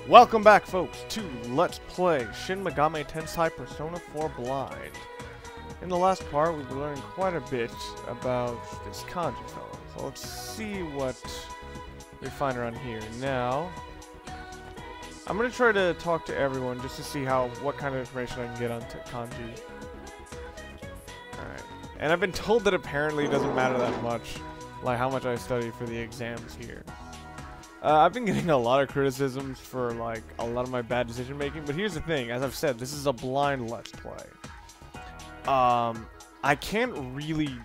Welcome back, folks, to Let's Play Shin Megami Tensei Persona 4 Blind. In the last part, we learned quite a bit about this Kanji fellow. So let's see what we find around here. Now, I'm going to try to talk to everyone just to see what kind of information I can get on Kanji. Alright. And I've been told that apparently it doesn't matter that much, like how much I study for the exams here. I've been getting a lot of criticisms for, like, a lot of my bad decision making, but here's the thing, as I've said, this is a blind Let's Play. I can't really,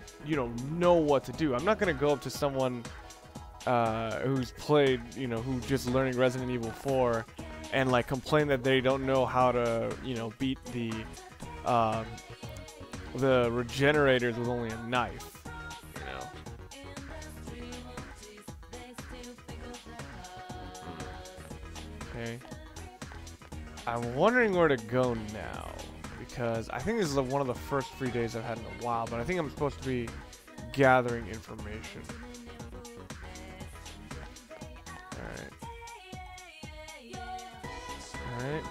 know what to do. I'm not gonna go up to someone, who's played, who just learning Resident Evil 4 and, like, complain that they don't know how to, beat the regenerators with only a knife. Okay. I'm wondering where to go now, because I think this is one of the first free days I've had in a while, but I think I'm supposed to be gathering information. Alright. Alright.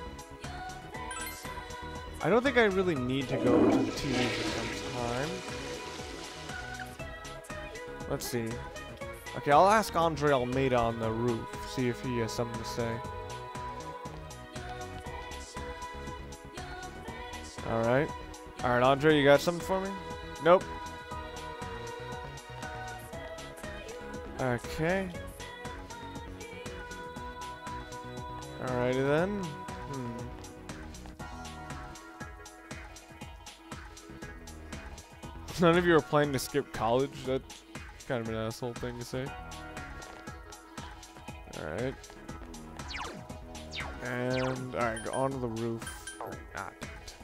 I don't think I really need to go to the TV for some time. Let's see. Okay, I'll ask Andre Almeida on the roof, see if he has something to say. Alright. Alright, Andre, you got something for me? Nope. Okay. Alrighty then. None of you are planning to skip college? That's kind of an asshole thing to say. Alright. And, alright, go onto the roof. Ah, damn it.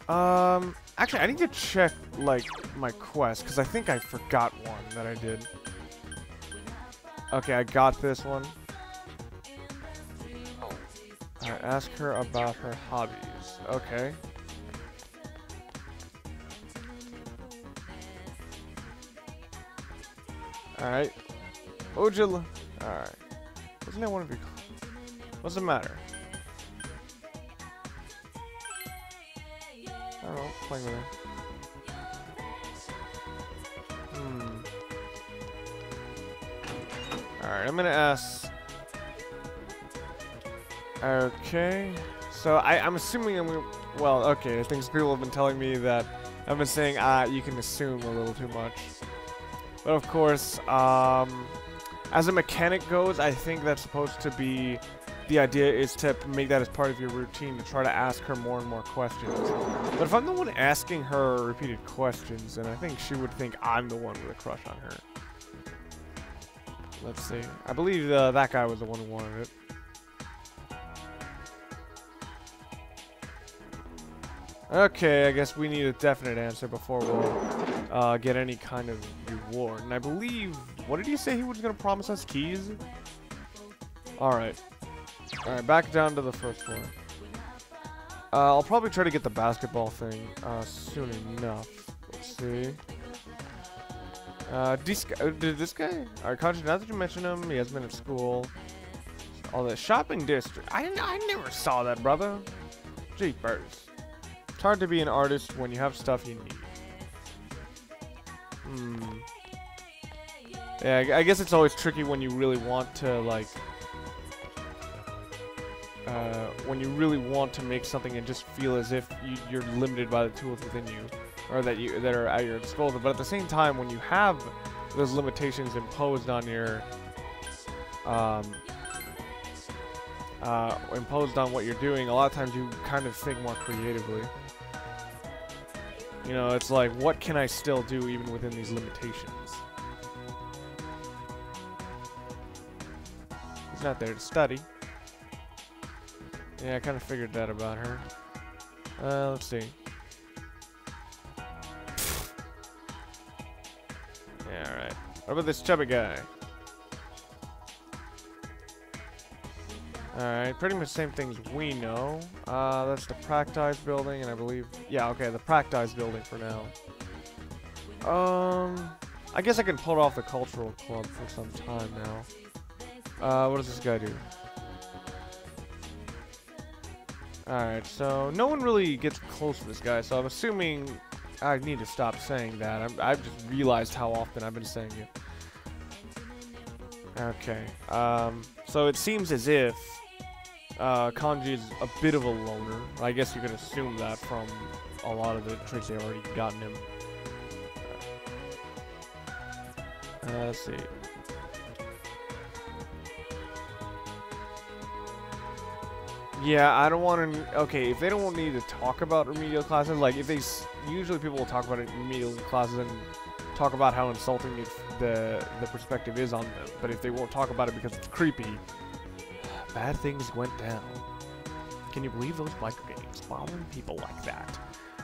Alright. Actually, I need to check, like, my quest, because I think I forgot one that I did. Okay, I got this one. Alright, ask her about her hobbies. Okay. Alright. Ojala. Alright. Wasn't that one of your... What's the matter? I don't know, playing with her. Alright, I'm gonna ask... Okay. So, I'm assuming well, okay, I think people have been telling me that I've been saying, you can assume a little too much. But of course, as a mechanic goes, I think that's supposed to be... The idea is to make that as part of your routine, to try to ask her more and more questions. But if I'm the one asking her repeated questions, then I think she would think I'm the one with a crush on her. Let's see. I believe that guy was the one who wanted it. Okay, I guess we need a definite answer before we'll get any kind of reward. And I believe... What did he say he was going to promise us? Keys? Alright. Alright, back down to the first floor. I'll probably try to get the basketball thing soon enough. Let's see. Did this guy? Alright, Kanji, now that you mention him, he has been at school. Oh, the shopping district. I never saw that, brother. Jeepers. It's hard to be an artist when you have stuff you need. Yeah, I guess it's always tricky when you really want to, like... when you really want to make something and just feel as if you're limited by the tools within you, or that are at your disposal. But at the same time, when you have those limitations imposed on your, imposed on what you're doing, a lot of times you kind of think more creatively. It's like, what can I still do even within these limitations? He's not there to study. Yeah, I kind of figured that about her. Let's see. Yeah, alright. What about this chubby guy? Alright, pretty much the same things we know. That's the Practice building, and I believe... Yeah, okay, the Practice building for now. I guess I can pull off the Cultural Club for some time now. What does this guy do? Alright, so no one really gets close to this guy, so I'm assuming I need to stop saying that. I've just realized how often I've been saying it. Okay, so it seems as if Kanji is a bit of a loner. I guess you could assume that from a lot of the traits they've already gotten him. Let's see. Yeah, I don't want to. Okay, if they don't need to talk about remedial classes, like if they usually people will talk about remedial classes and talk about how insulting the perspective is on them. But if they won't talk about it because it's creepy, bad things went down. Can you believe those biker gangs following people like that?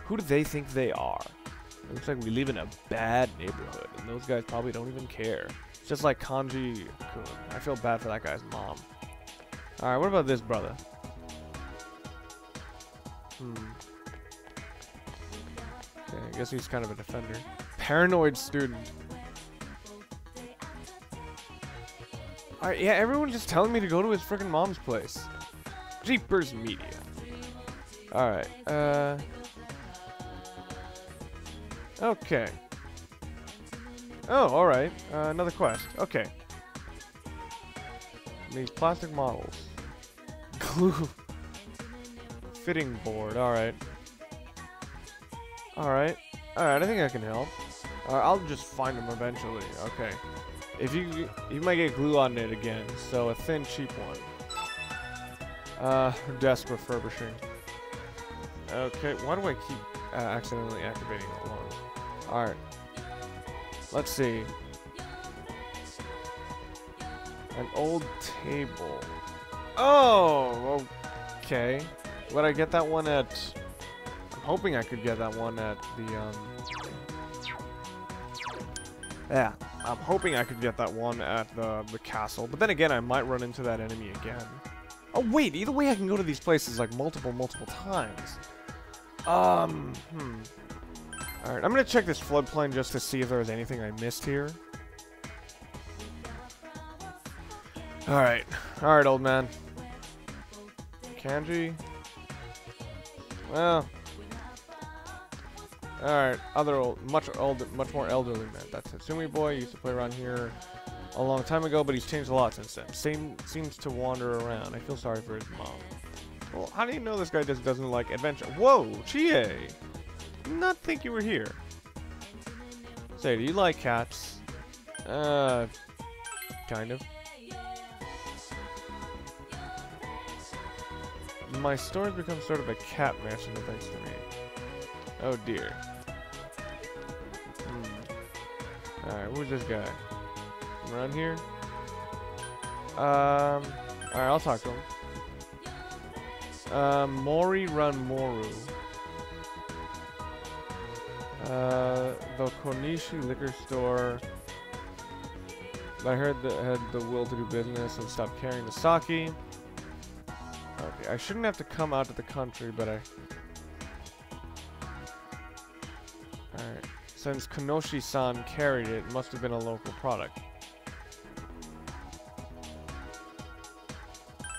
Who do they think they are? It looks like we live in a bad neighborhood, and those guys probably don't even care. It's just like Kanji-kun. I feel bad for that guy's mom. All right, what about this brother? Okay, I guess he's kind of a defender. Paranoid student. Alright, yeah, everyone's just telling me to go to his freaking mom's place. Jeepers Media. Alright, okay. Oh, alright. Another quest. Okay. These plastic models. Glue. Fitting board, alright. Alright, I think I can help. I'll just find them eventually, okay. If you might get glue on it again, so a thin, cheap one. Desk refurbishing. Okay, why do I keep accidentally activating it alone? Alright. Let's see. An old table. Oh, okay. Would I get that one at... I'm hoping I could get that one at the, yeah, I'm hoping I could get that one at the castle. But then again, I might run into that enemy again. Oh, wait, either way I can go to these places, like, multiple times. Alright, I'm gonna check this floodplain just to see if there's anything I missed here. Alright, old man. Kanji? Well, alright, much more elderly man. That's Hatsumi boy. Used to play around here a long time ago, but he's changed a lot since then. Seems to wander around. I feel sorry for his mom. Well, how do you know this guy just doesn't like adventure? Whoa, Chie! Did not think you were here. Say, do you like cats? Kind of. My store's become sort of a cat mansion thanks to me. Oh dear. Alright, who's this guy? Around here? Alright, I'll talk to him. Mori Run Moru. The Konishi liquor store. I heard that had the will to do business and stop carrying the sake. Okay, I shouldn't have to come out to the country, but I... Alright. Since Konoshi-san carried it, it must have been a local product.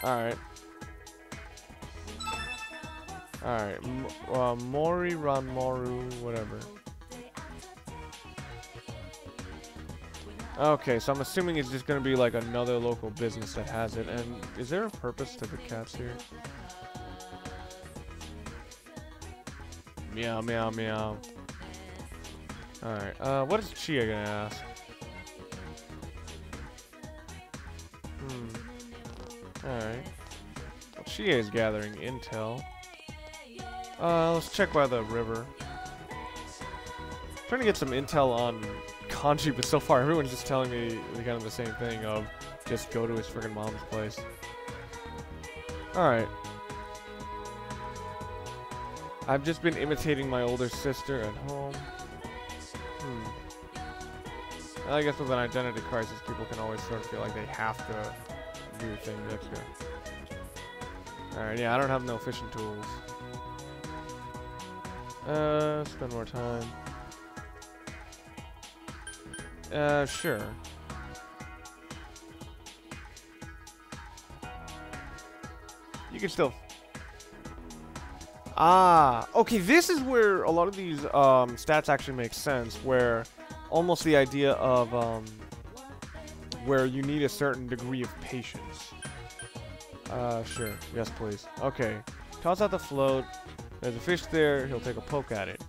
Alright. Alright. Mori Ranmoru, whatever. Okay, so I'm assuming it's just gonna be like another local business that has it. And is there a purpose to the cats here? Meow, meow, meow. Alright, what is Chia gonna ask? Alright. Well, Chia is gathering intel. Let's check by the river. Trying to get some intel on Kanji, but so far everyone's just telling me kind of the same thing of just go to his friggin' mom's place. Alright. I've just been imitating my older sister at home. I guess with an identity crisis, people can always sort of feel like they have to do things extra. Alright, yeah, I don't have no fishing tools. Spend more time. Sure. You can still... Ah, okay, this is where a lot of these stats actually make sense, where almost the idea of where you need a certain degree of patience. Sure. Yes, please. Okay. Toss out the float. There's a fish there. He'll take a poke at it.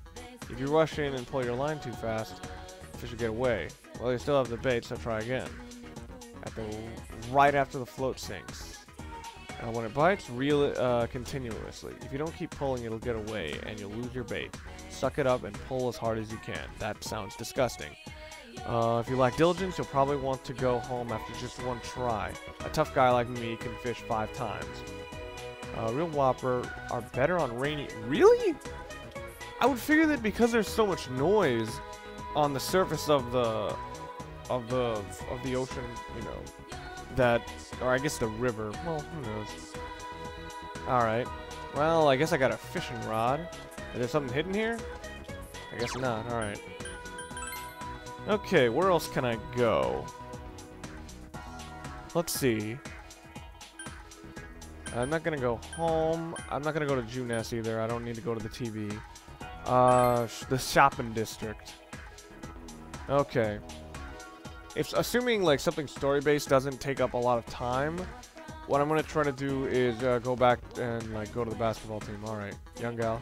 If you rush in and pull your line too fast, the fish will get away. Well, you still have the bait, so try again. Right after the float sinks. When it bites, reel it continuously. If you don't keep pulling, it'll get away, and you'll lose your bait. Suck it up and pull as hard as you can. That sounds disgusting. If you lack diligence, you'll probably want to go home after just one try. A tough guy like me can fish 5 times. Real whopper are better on rainy... Really? I would figure that because there's so much noise on the surface of the ocean, you know, that, or I guess the river. Well, who knows? All right. Well, I guess I got a fishing rod. Is there something hidden here? I guess not. All right. Okay, where else can I go? Let's see. I'm not gonna go home. I'm not gonna go to Junes either. I don't need to go to the TV. The shopping district. Okay. If assuming like something story-based doesn't take up a lot of time, what I'm gonna try to do is go back and like go to the basketball team. All right, young gal.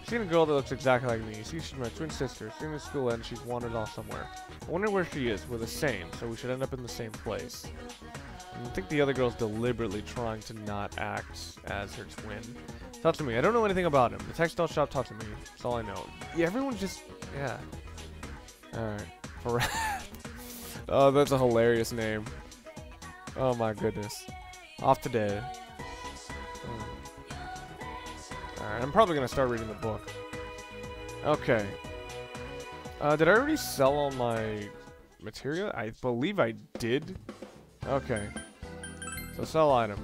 Seen a girl that looks exactly like me. See, she's my twin sister. Soon as school ends, she's wandered off somewhere. I wonder where she is. We're the same, so we should end up in the same place. I think the other girl's deliberately trying to not act as her twin. Talk to me. I don't know anything about him. The textile shop talked to me. That's all I know. Yeah, everyone just... Yeah. Alright. Oh, that's a hilarious name. Oh my goodness. Off today. Alright, I'm probably gonna start reading the book. Okay. Did I already sell all my material? I believe I did. Okay. So sell item.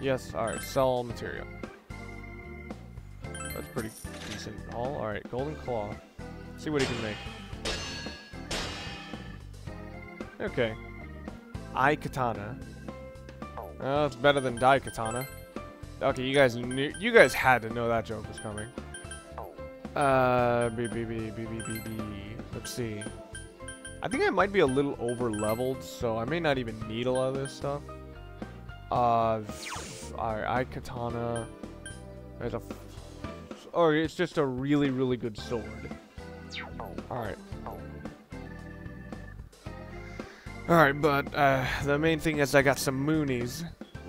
Yes, alright, sell all material. That's pretty decent haul. Alright, golden claw. See what he can make. Okay. Eye katana. Oh, it's better than dai katana. Okay, you guys had to know that joke was coming. Let's see. I think I might be a little over leveled, so I may not even need a lot of this stuff. Eye katana. There's a. Oh, it's just a really, really good sword. Alright. Alright, but the main thing is I got some moonies.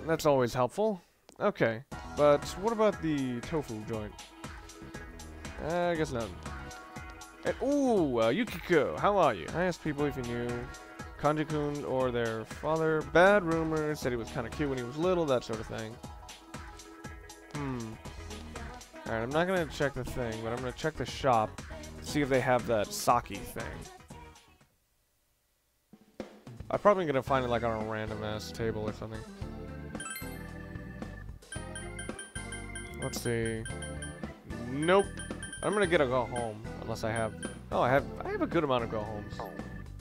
That's always helpful. Okay, but what about the tofu joint? I guess not. And, ooh, Yukiko, how are you? I asked people if you knew Kanji-kun or their father. Bad rumors, said he was kind of cute when he was little, that sort of thing. Alright, I'm not going to check the thing, but I'm going to check the shop, see if they have that sake thing. I'm probably going to find it like on a random-ass table or something. Let's see. Nope. I'm gonna get a go home unless I have. Oh, I have a good amount of go homes.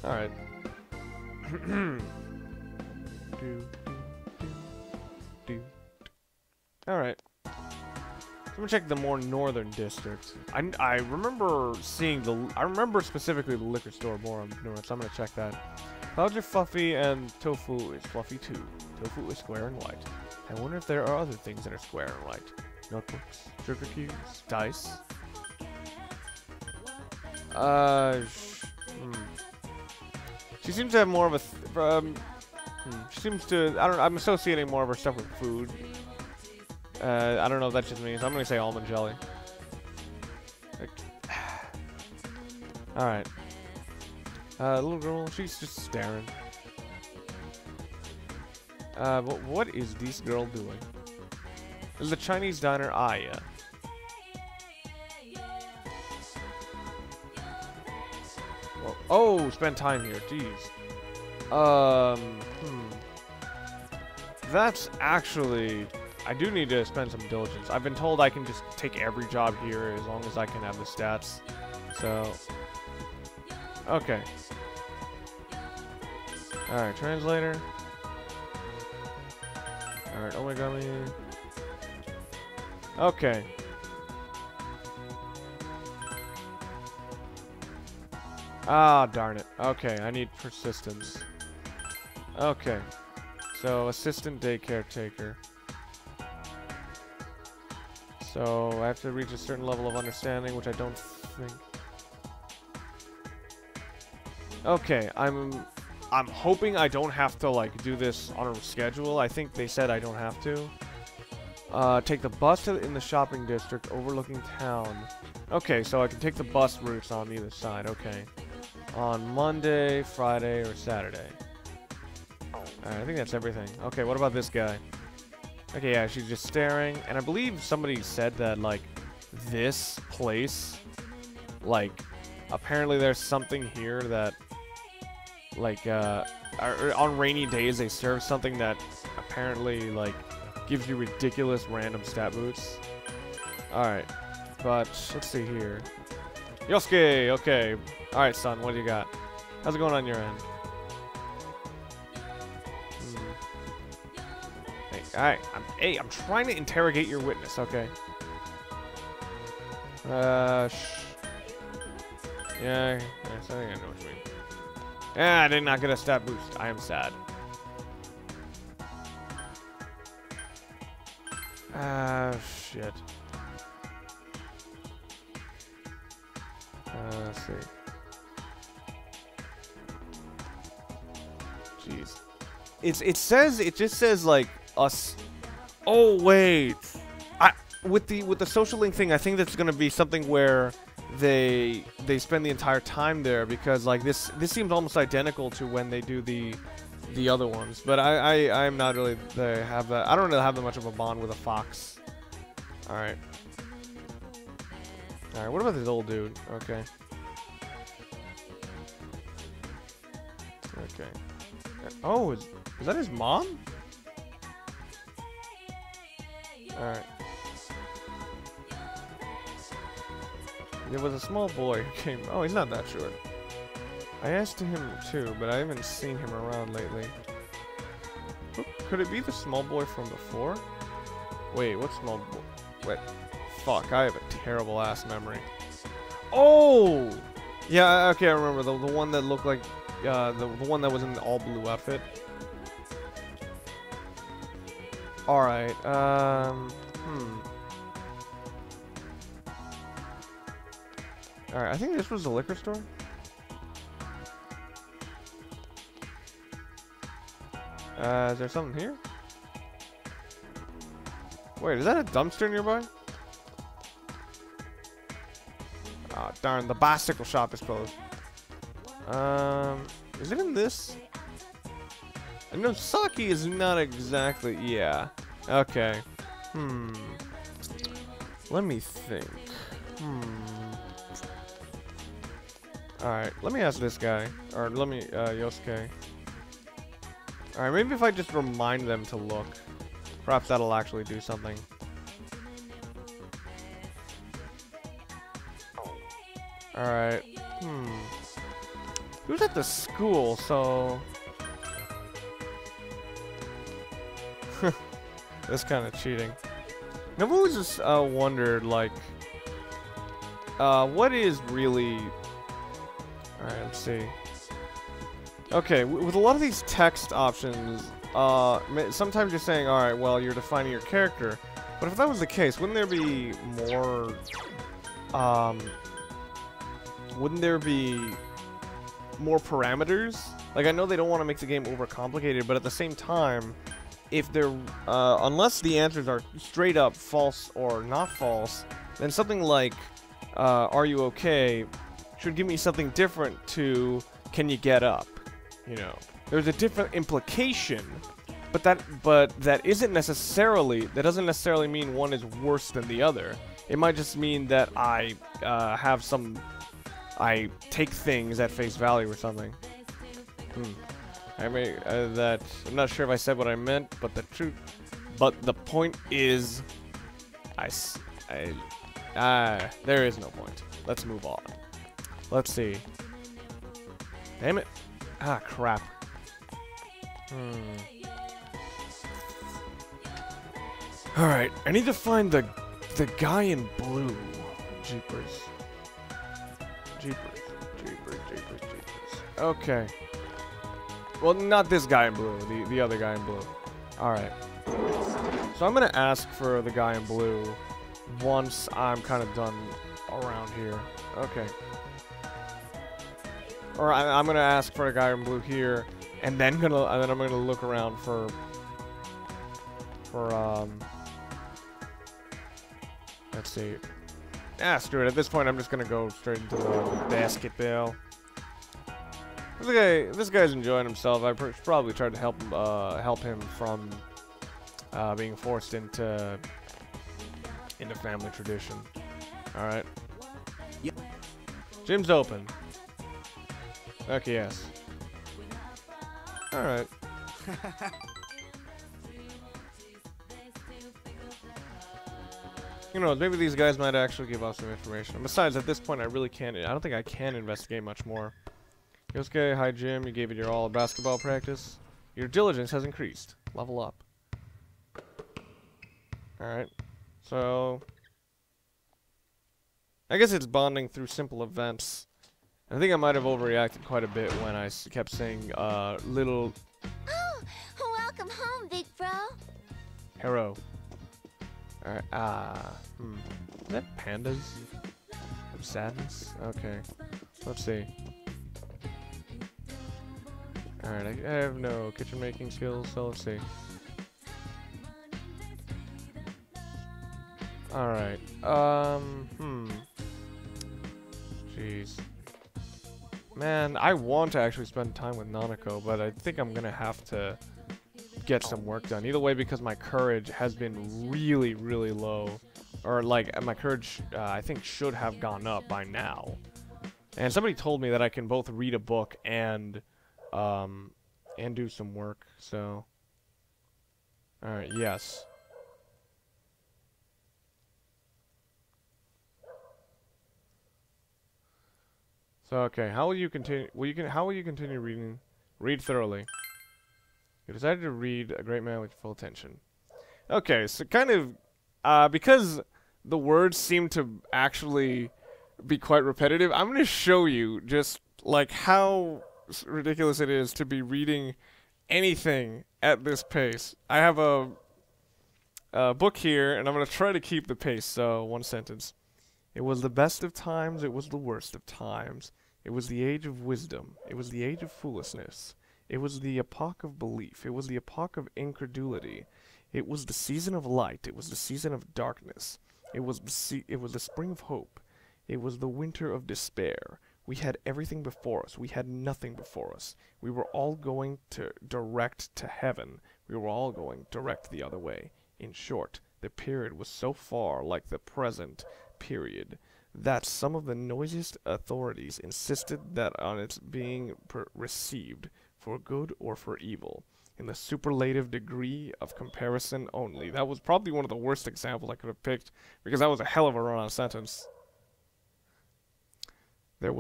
All right. All right. So I'm gonna check the more northern district. I remember seeing the. I remember specifically the liquor store more on north. So I'm gonna check that. Clouds are fluffy and tofu is fluffy too. Tofu is square and white. I wonder if there are other things that are square and white. Notebooks, sugar cubes, dice. She seems to have more of a. She seems to. I'm associating more of her stuff with food. I don't know if that's just me, so I'm gonna say almond jelly. Like, all right. Little girl, she's just staring. What is this girl doing? Is the Chinese diner? Ah, yeah. Well, oh, spend time here. Jeez. That's actually... I do need to spend some diligence. I've been told I can just take every job here as long as I can have the stats. So... Okay. Alright, translator. Alright, Omegami. Okay. Ah, darn it. Okay, I need persistence. Okay. So, assistant daycare taker. So, I have to reach a certain level of understanding, which I don't think... Okay, I'm hoping I don't have to, like, do this on a schedule. I think they said I don't have to. Take the bus in the shopping district overlooking town. Okay, so I can take the bus routes on either side. Okay. On Monday, Friday, or Saturday. Alright, I think that's everything. Okay, what about this guy? Okay, yeah, she's just staring. And I believe somebody said that, like, this place, like, apparently there's something here that, like, on rainy days they serve something that apparently, like, gives you ridiculous random stat boosts. Alright, but let's see here. Yosuke, okay. Alright, son, what do you got? How's it going on your end? Hey, alright, I'm trying to interrogate your witness, okay. Yeah, I think I know what you mean. Yeah, I did not get a stat boost. I am sad. Shit. Let's see. Jeez. It just says like us. Oh wait. With the social link thing, I think that's gonna be something where they spend the entire time there, because like this seems almost identical to when they do the other ones. But I'm not really have that. I don't really have that much of a bond with a fox. All right. All right. What about this old dude? Okay. Okay. Oh, is that his mom? All right. There was a small boy who came. Oh, he's not that short. I asked him too, but I haven't seen him around lately. Could it be the small boy from before? Wait, what small boy? Wait, fuck! I have a terrible ass memory. Oh, yeah. Okay, I remember the one that looked like the one that was in the all blue outfit. All right. Alright, I think this was the liquor store. Is there something here? Wait, is that a dumpster nearby? Ah, darn, the bicycle shop is closed. Is it in this? I know Saki is not exactly, yeah. Okay. Let me think. Alright, let me ask this guy. Or let me, Yosuke. Alright, maybe if I just remind them to look. Perhaps that'll actually do something. Alright. He was at the school, so... That's kind of cheating. I've always just wondered, like... what is really... Alright, let's see. Okay, with a lot of these text options, sometimes you're saying, alright, well, you're defining your character. But if that was the case, wouldn't there be more, parameters? Like, I know they don't want to make the game overcomplicated, but at the same time, if they're, unless the answers are straight up false or not false, then something like, are you okay, should give me something different to, can you get up? You know, there's a different implication, but that doesn't necessarily mean one is worse than the other. It might just mean that I take things at face value or something. I'm not sure if I said what I meant, but the point is, there is no point. Let's move on. Let's see. Damn it. Ah, crap. Alright, I need to find the guy in blue. Jeepers. Jeepers. Okay. Well, not this guy in blue. The other guy in blue. Alright. So I'm gonna ask for the guy in blue once I'm kind of done around here. Okay. Or I'm gonna ask for a guy in blue here, and then I'm gonna look around for let's see. Screw it. At this point, I'm just gonna go straight into the basketball. This guy's enjoying himself. I probably tried to help him from being forced into family tradition. All right. Yep. Gym's open. Okay. Yes. All right. You know, maybe these guys might actually give us some information. Besides, at this point, I don't think I can investigate much more. Yosuke, hi Jim, you gave it your all at basketball practice. Your diligence has increased. Level up. Alright. So, I guess it's bonding through simple events. I think I might have overreacted quite a bit when I kept saying, little... Oh, welcome home, big bro. Hero. Alright, Is that pandas? Of sadness? Okay. Let's see. Alright, I have no kitchen making skills, so let's see. Alright, Jeez. Man, I want to actually spend time with Nanako, but I think I'm gonna have to get some work done. Either way, because my courage has been really, really low. Or, like, my courage, I think, should have gone up by now. And somebody told me that I can both read a book and do some work, so... Alright, yes. So, okay, how will you continue... How will you continue reading? Read thoroughly. You decided to read A Great Man with full attention. Okay, so kind of, because the words seem to actually be quite repetitive, I'm going to show you just, like, how ridiculous it is to be reading anything at this pace. I have a book here, and I'm going to try to keep the pace, so one sentence. It was the best of times, it was the worst of times. It was the age of wisdom, it was the age of foolishness. It was the epoch of belief. It was the epoch of incredulity. It was the season of light. It was the season of darkness. It was the spring of hope. It was the winter of despair. We had everything before us. We had nothing before us. We were all going direct to heaven. We were all going direct the other way. In short, the period was so far like the present period that some of the noisiest authorities insisted that on its being received for good or for evil, in the superlative degree of comparison only. That was probably one of the worst examples I could have picked, because that was a hell of a run-on sentence. There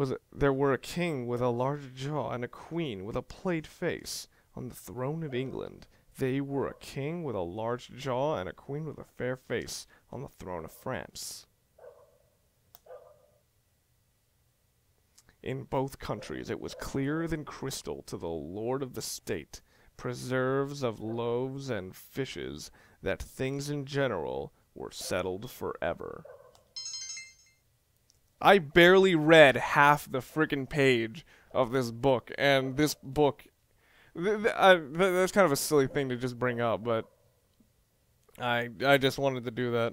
were a king with a large jaw and a queen with a plate face on the throne of England. They were a king with a large jaw and a queen with a fair face on the throne of France. In both countries it was clearer than crystal to the lord of the state, preserves of loaves and fishes, that things in general were settled forever. I barely read half the frickin' page of this book, and this book... that's kind of a silly thing to just bring up, but... I just wanted to do that.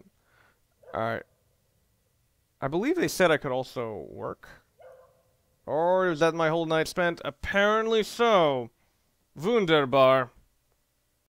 Alright. I believe they said I could also work. Or is that my whole night spent? Apparently so. Wunderbar.